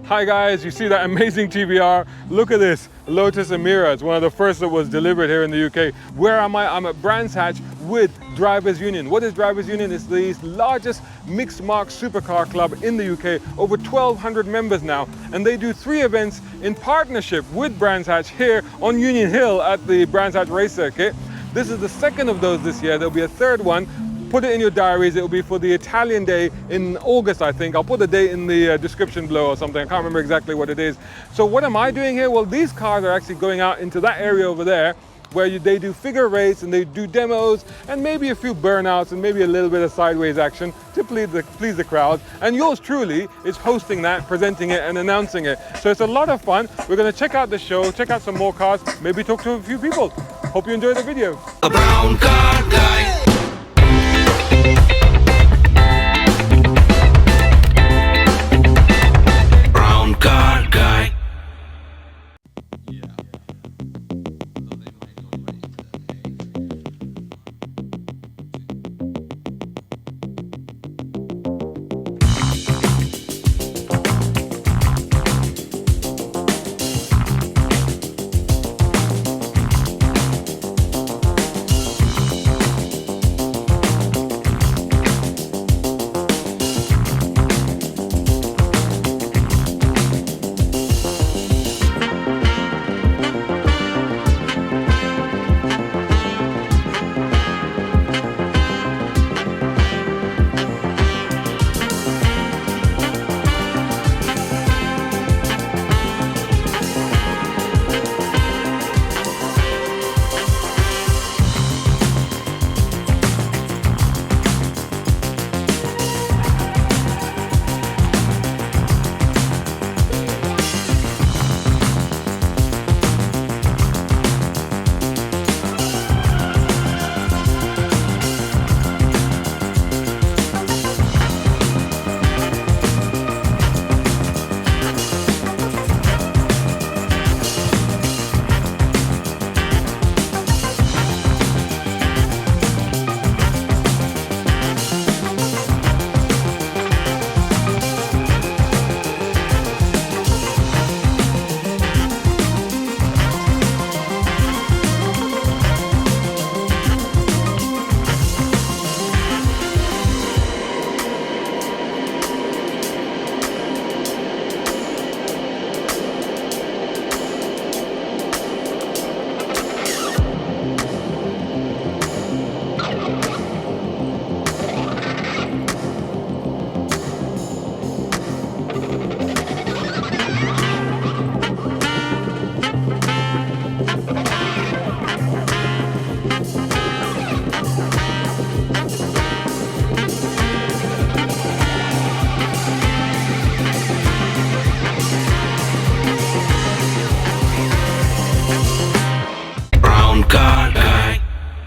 Hi guys, you see that amazing TBR? Look at this, Lotus Emira. It's one of the first that was delivered here in the UK. Where am I? I'm at Brands Hatch with Drivers Union. What is Drivers Union? It's the largest mixed marque supercar club in the UK, over 1,200 members now. And they do 3 events in partnership with Brands Hatch here on Union Hill at the Brands Hatch race circuit. This is the second of those this year. There'll be a third one. Put it in your diaries. It will be for the Italian day in August, I think. I'll put the date in the description below or something. I can't remember exactly what it is. So what am I doing here? Well, these cars are actually going out into that area over there where they do figure race and they do demos and maybe a few burnouts and maybe a little bit of sideways action to please the crowd. And yours truly is hosting that, presenting it and announcing it. So it's a lot of fun. We're going to check out the show, check out some more cars, maybe talk to a few people. Hope you enjoy the video. A brown car guy. Brown car guy.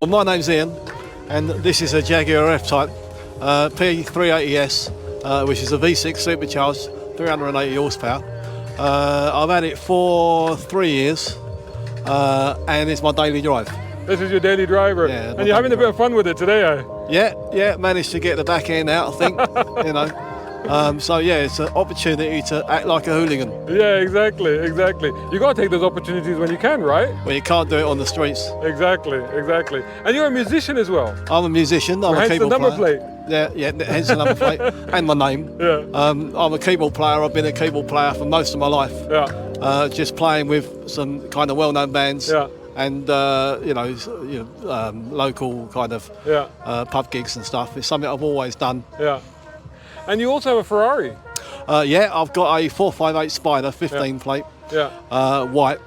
Well, my name's Ian, and this is a Jaguar F-Type P380S, which is a V6 supercharged, 380 horsepower. I've had it for 3 years, and it's my daily drive. This is your daily driver, yeah, and you're having a bit of fun with it today, eh? Yeah, managed to get the back end out, I think, you know. So yeah, it's an opportunity to act like a hooligan. Yeah, exactly. You got to take those opportunities when you can, right? Well, you can't do it on the streets. Exactly. And you're a musician as well. I'm a musician. I'm a keyboard player. Hence the number player. plate. Yeah, hence the number plate and my name. Yeah. I'm a keyboard player. I've been a keyboard player for most of my life. Yeah. Just playing with some kind of well-known bands. Yeah. And local kind of pub gigs and stuff. It's something I've always done. Yeah. And you also have a Ferrari. Yeah, I've got a 458 Spider 15 plate. Yeah. White.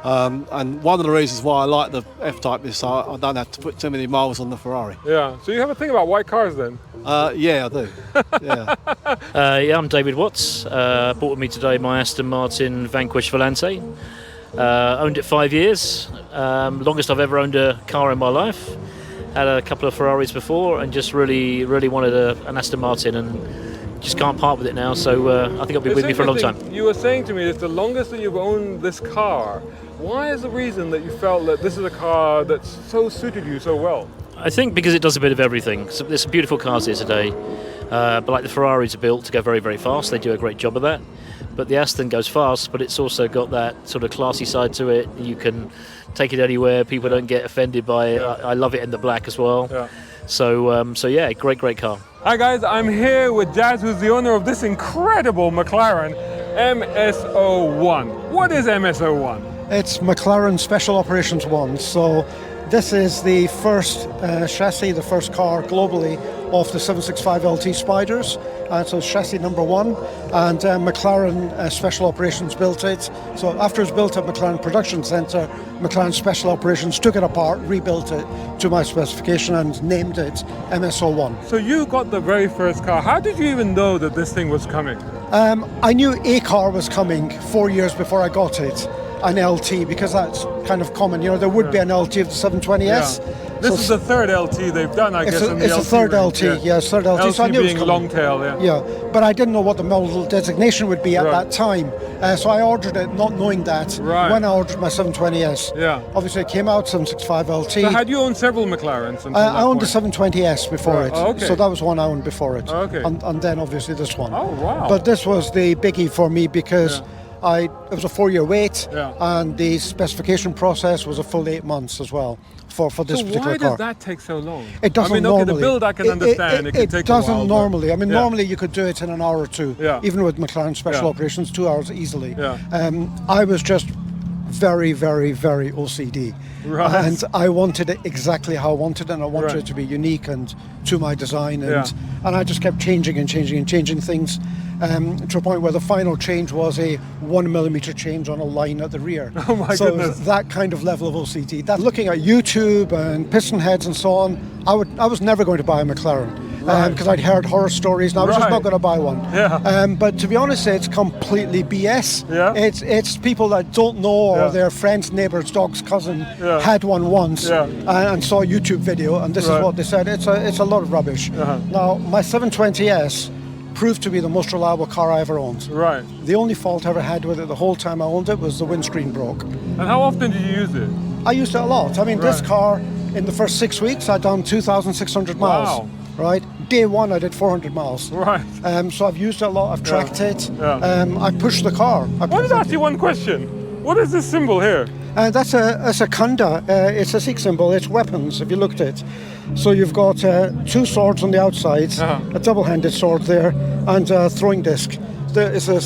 And one of the reasons why I like the F-Type is so I don't have to put too many miles on the Ferrari. Yeah. So you have a thing about white cars then? Yeah, I do. Yeah. Yeah, I'm David Watts. Brought with me today my Aston Martin Vanquish Volante. Owned it 5 years, longest I've ever owned a car in my life. Had a couple of Ferraris before, and just really wanted an Aston Martin, and just can't part with it now. So I think it'll be with me for a long time. You were saying to me it's the longest that you've owned this car. Why is the reason that you felt that this is a car that's so suited you so well? I think because it does a bit of everything. So there's some beautiful cars here today, but like the Ferraris are built to go very, very fast. They do a great job of that. But the Aston goes fast, but it's also got that sort of classy side to it. You can take it anywhere. People don't get offended by it. I love it in the black as well. Yeah. So yeah, great car. Hi guys, I'm here with Jazz, who's the owner of this incredible McLaren MSO1. What is MSO1? It's McLaren Special Operations 1. So this is the first chassis, the first car globally of the 765 LT Spiders. So it's chassis number 1, and McLaren Special Operations built it. So after it was built at McLaren Production Centre, McLaren Special Operations took it apart, rebuilt it to my specification and named it MSO1. So you got the very first car. How did you even know that this thing was coming? I knew a car was coming 4 years before I got it, an LT, because that's kind of common. You know, there would be an LT of the 720S. Yeah. This is the third LT they've done, I guess, in the LT It's a third range. LT, yeah, third LT. LT So I knew it was being coming. long tail, yeah. Yeah, but I didn't know what the model designation would be at that time. So I ordered it not knowing that when I ordered my 720S. Yeah. Obviously it came out 765 LT. So had you owned several McLarens until I owned the that 720S before Right. it. Oh, okay. So that was one I owned before it. Okay. And then obviously this one. Oh, wow. But this was the biggie for me because it was a 4-year wait, and the specification process was a full 8 months as well for this So particular why car. does that take so long? It doesn't I mean, normally. okay, the build I can understand. It can take doesn't a while. normally. I mean, yeah. normally you could do it in an hour or two. Yeah. Even with McLaren Special Yeah. Operations, 2 hours easily. Yeah. I was just very, very, very OCD. Right. And I wanted it exactly how I wanted it, and I wanted Right. it to be unique and to my design. And, Yeah. and I just kept changing and changing and changing things to a point where the final change was a 1mm change on a line at the rear. Oh my so goodness. that kind of level of OCD. That looking at YouTube and piston heads and so on, I was never going to buy a McLaren because I'd heard horror stories and I was just not going to buy one. Yeah. But to be honest, it's completely BS. Yeah. It's people that don't know or their friend's neighbour's dog's cousin had one once and saw a YouTube video, and this is what they said. It's a lot of rubbish. Now my 720S proved to be the most reliable car I ever owned. Right. The only fault I ever had with it the whole time I owned it was the windscreen broke. And how often did you use it? I used it a lot. I mean, this car, in the first 6 weeks, I'd done 2,600 miles. Wow. Right? Day one, I did 400 miles. Right. So I've used it a lot, I've tracked it. I pushed the car. I wanted to ask you one question. What is this symbol here? That's a kanda. It's a Sikh symbol. It's weapons, if you looked at it. So you've got 2 swords on the outside, a double-handed sword there, and a throwing disc. There is a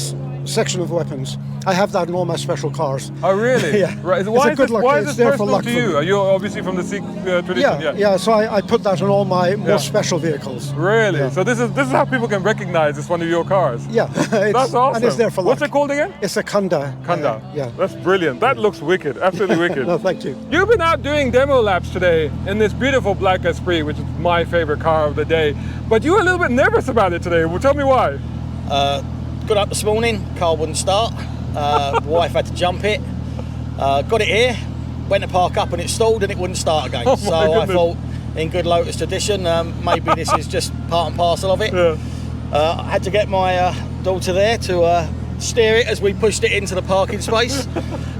section of weapons. I have that in all my special cars. Oh, really? Yeah. Right. It's Why a good luck. Why is It's this there for personal luck to for you? me. Are you obviously from the Sikh tradition? Yeah. So I put that on all my most special vehicles. Really? Yeah. So this is how people can recognize it's one of your cars. Yeah. That's awesome. And it's there for luck. What's it called again? It's a kanda. Kanda. Yeah. That's brilliant. That looks wicked. Absolutely wicked. No, thank you. You've been out doing demo laps today in this beautiful black Esprit, which is my favorite car of the day. But you were a little bit nervous about it today. Well, tell me why. Got up this morning, car wouldn't start. Wife had to jump it. Got it here, went to park up and it stalled and it wouldn't start again. Oh my So I goodness. thought, in good Lotus tradition, maybe this is just part and parcel of it. I had to get my daughter there to steer it as we pushed it into the parking space.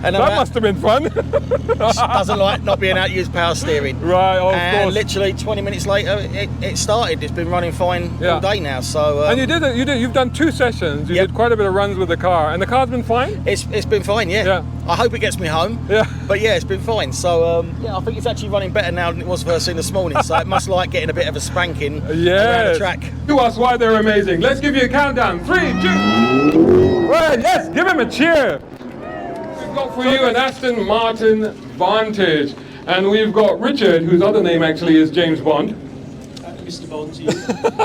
And That must have been fun. she doesn't like not being able to use power steering. Right, of And course. literally 20 minutes later, it started. It's been running fine all day now. So And you've done 2 sessions. You did quite a bit of runs with the car, and the car's been fine. It's been fine, yeah. I hope it gets me home. Yeah. But yeah, it's been fine. So I think it's actually running better now than it was first thing this morning. So it must like getting a bit of a spanking around the track. To us why they're amazing. Let's give you a countdown. 3, 2. Right, yes, give him a cheer. We've got for you an Aston Martin Vantage, and we've got Richard, whose other name actually is James Bond. Mr. Bond to you.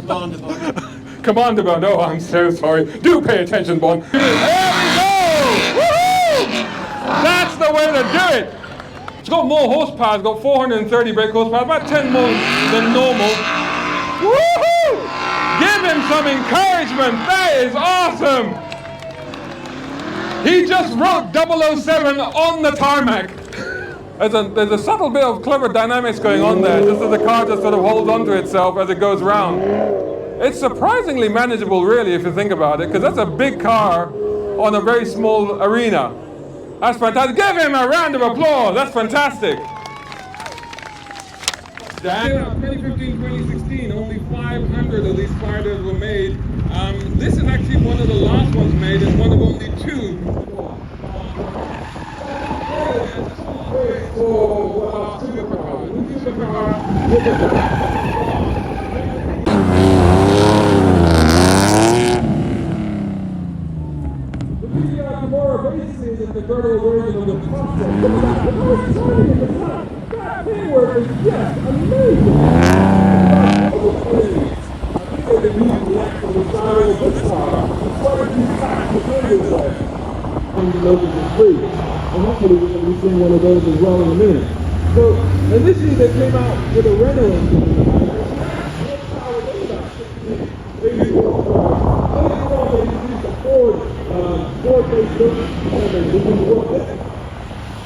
Commander Bond. Commander Bond. Oh, I'm so sorry. Do pay attention, Bond. There we go! Woohoo! That's the way to do it. It's got more horsepower. It's got 430 brake horsepower, about 10 more than normal. Woohoo! Give him some encouragement. That is awesome. He just wrote 007 on the tarmac. There's a subtle bit of clever dynamics going on there, just as the car just sort of holds onto itself as it goes round. It's surprisingly manageable, really, if you think about it, because that's a big car on a very small arena. That's fantastic. Give him a round of applause. That's fantastic. 2015, 2016, only 500 of these spiders were made. This is actually one of the last ones made, and one of only two. Tomorrow basically is the convertible version of the process. That paintwork is just amazing. They use the actual style of this car. Quite a few facts to play with that. Lotus Esprit. And hopefully we're going to be seeing one of those as well in a minute. So initially they came out with a Renault engine. They used Ford-based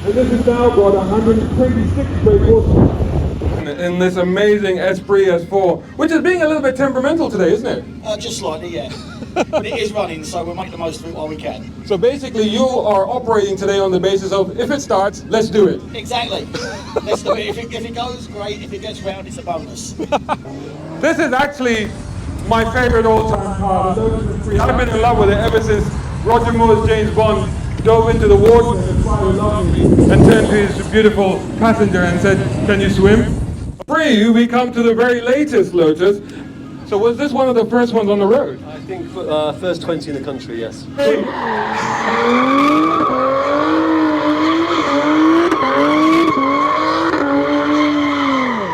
and this is now got 126 brake horsepower. In this amazing Esprit S4, which is being a little bit temperamental today, isn't it? Just slightly, yeah. But it is running, so we'll make the most of it while we can. So basically you are operating today on the basis of, if it starts, let's do it. Exactly. Let's do it. If it goes, great. If it gets round, it's a bonus. This is actually my favorite all-time car, the Lotus Esprit. I've been in love with it ever since Roger Moore's James Bond dove into the water and turned to his beautiful passenger and said, "Can you swim?" Esprit, we come to the very latest Lotus. So was this one of the first ones on the road? I think first 20 in the country, yes.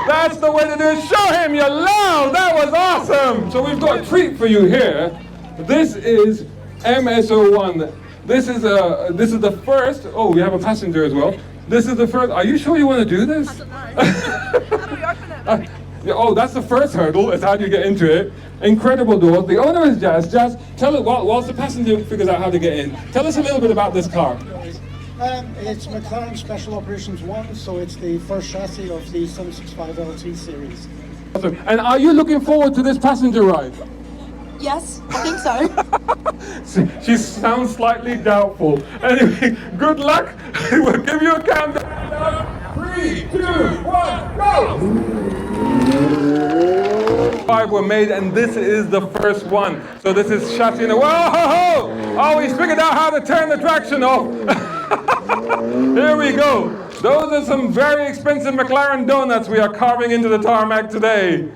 That's the way to do it. Show him your love. That was awesome. So we've got a treat for you here. This is MSO1. This is the first. Oh, we have a passenger as well. This is the first. Are you sure you want to do this? I don't know. How do we open it? Oh, that's the first hurdle. Is how do you get into it? Incredible doors. The owner is Jazz. Jazz, tell it whilst the passenger figures out how to get in. Tell us a little bit about this car. It's McLaren Special Operations 1, so it's the first chassis of the 765 LT series. Awesome. And are you looking forward to this passenger ride? Yes, I think so. She sounds slightly doubtful. Anyway, good luck. We'll give you a countdown. 3, 2, 1, go! 5 were made, and this is the first one. So this is chassis. Whoa! Oh, he's figured out how to turn the traction off. Here we go. Those are some very expensive McLaren donuts we are carving into the tarmac today.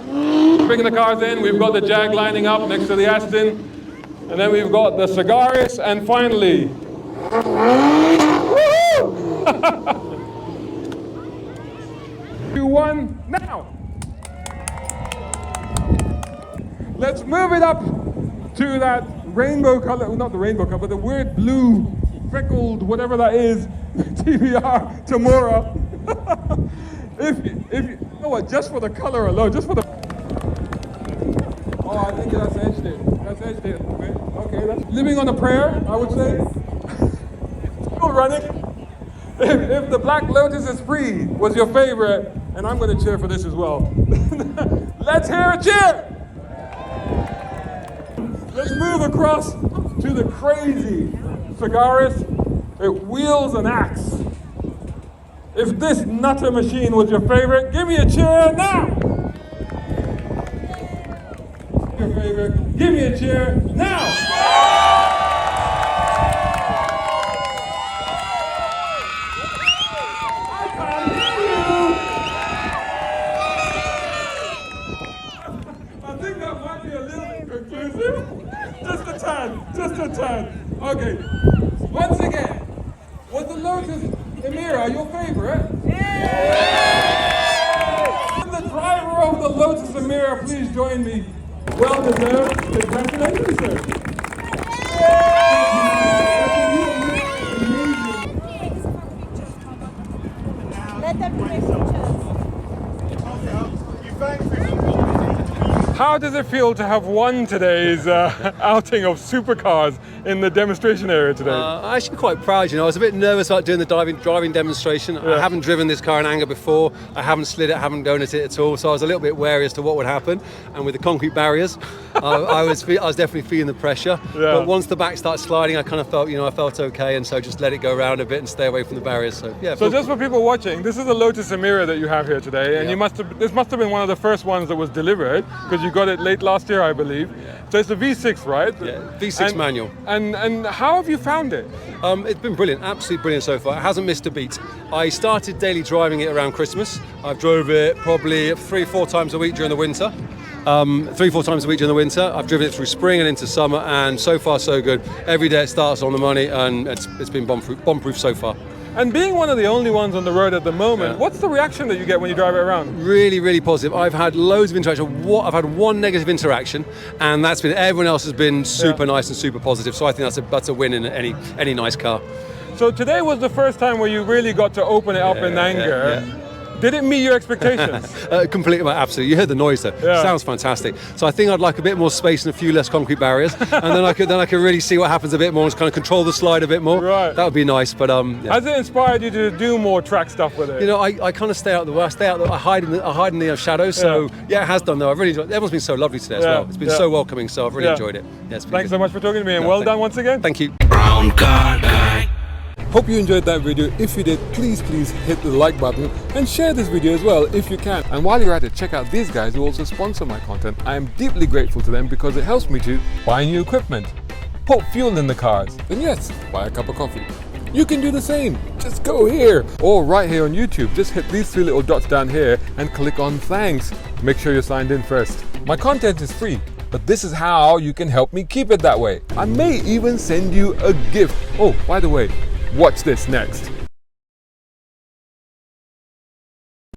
Bringing the cars in, we've got the Jag lining up next to the Aston, and then we've got the Cigaris, and finally, woo! 2, 1, now! Let's move it up to that rainbow color, not the rainbow color, but the weird blue, freckled, whatever that is, TBR Tamura. if you know what, just for the color alone, just for the... Oh, I think that's edged it. That's edged it. Okay, that's living on a prayer, I would say. Still running. If the Black Lotus Esprit was your favorite, and I'm going to cheer for this as well. Let's hear a cheer! Let's move across to the crazy Cigaris. It wields an axe. If this nutter machine was your favorite, give me a cheer now! Your favorite, give me a cheer now! I can't hear you! I think that might be a little conclusive. Just a tad. Okay, once again, was the Lotus Emira your favorite? Yeah! The driver of the Lotus Emira, please join me. Well deserved. Congratulations, sir. Let them take pictures. How does it feel to have won today's outing of supercars in the demonstration area today? I'm actually quite proud, you know. I was a bit nervous about doing the driving demonstration. I haven't driven this car in anger before. I haven't slid it, I haven't donut it at all. So I was a little bit wary as to what would happen. And with the concrete barriers, I was definitely feeling the pressure. But once the back started sliding, I kind of felt, I felt okay. And so just let it go around a bit and stay away from the barriers. So yeah. So just for people watching, this is a Lotus Emira that you have here today. And this must have been one of the first ones that was delivered, because you got it late last year, I believe. So it's a V6, right? Yeah, V6 manual. And how have you found it? It's been brilliant, absolutely brilliant so far. It hasn't missed a beat. I started daily driving it around Christmas. I've drove it probably 3-4 times a week during the winter. 3-4 times a week during the winter. I've driven it through spring and into summer, and so far so good. Every day it starts on the money, and it's been bomb-proof so far. And being one of the only ones on the road at the moment, what's the reaction that you get when you drive it around? Really, really positive. I've had loads of interaction. I've had one negative interaction, and that's been everyone else has been super nice and super positive. So I think that's a win in any nice car. So today was the first time where you really got to open it up in anger. Did it meet your expectations? Completely, absolutely. You heard the noise there. Sounds fantastic. So I think I'd like a bit more space and a few less concrete barriers, and then I could really see what happens a bit more and kind of control the slide a bit more. Right. That would be nice. But has it inspired you to do more track stuff with it? I kind of stay out the way. I hide in the shadows. So it has done though. I've really enjoyed it. Everyone's been so lovely today as well. It's been so welcoming. So I've really enjoyed it. Thanks so much for talking to me, and well done once again. Thank you. Brown car guy. Hope you enjoyed that video. If you did, please hit the like button and share this video as well if you can. And while you're at it, check out these guys who also sponsor my content. I am deeply grateful to them because it helps me to buy new equipment, put fuel in the cars, and yes, buy a cup of coffee. You can do the same. Just go here or right here on YouTube. Just hit these 3 little dots down here and click on thanks. Make sure you're signed in first. My content is free, but this is how you can help me keep it that way. I may even send you a gift. Oh, by the way, watch this next.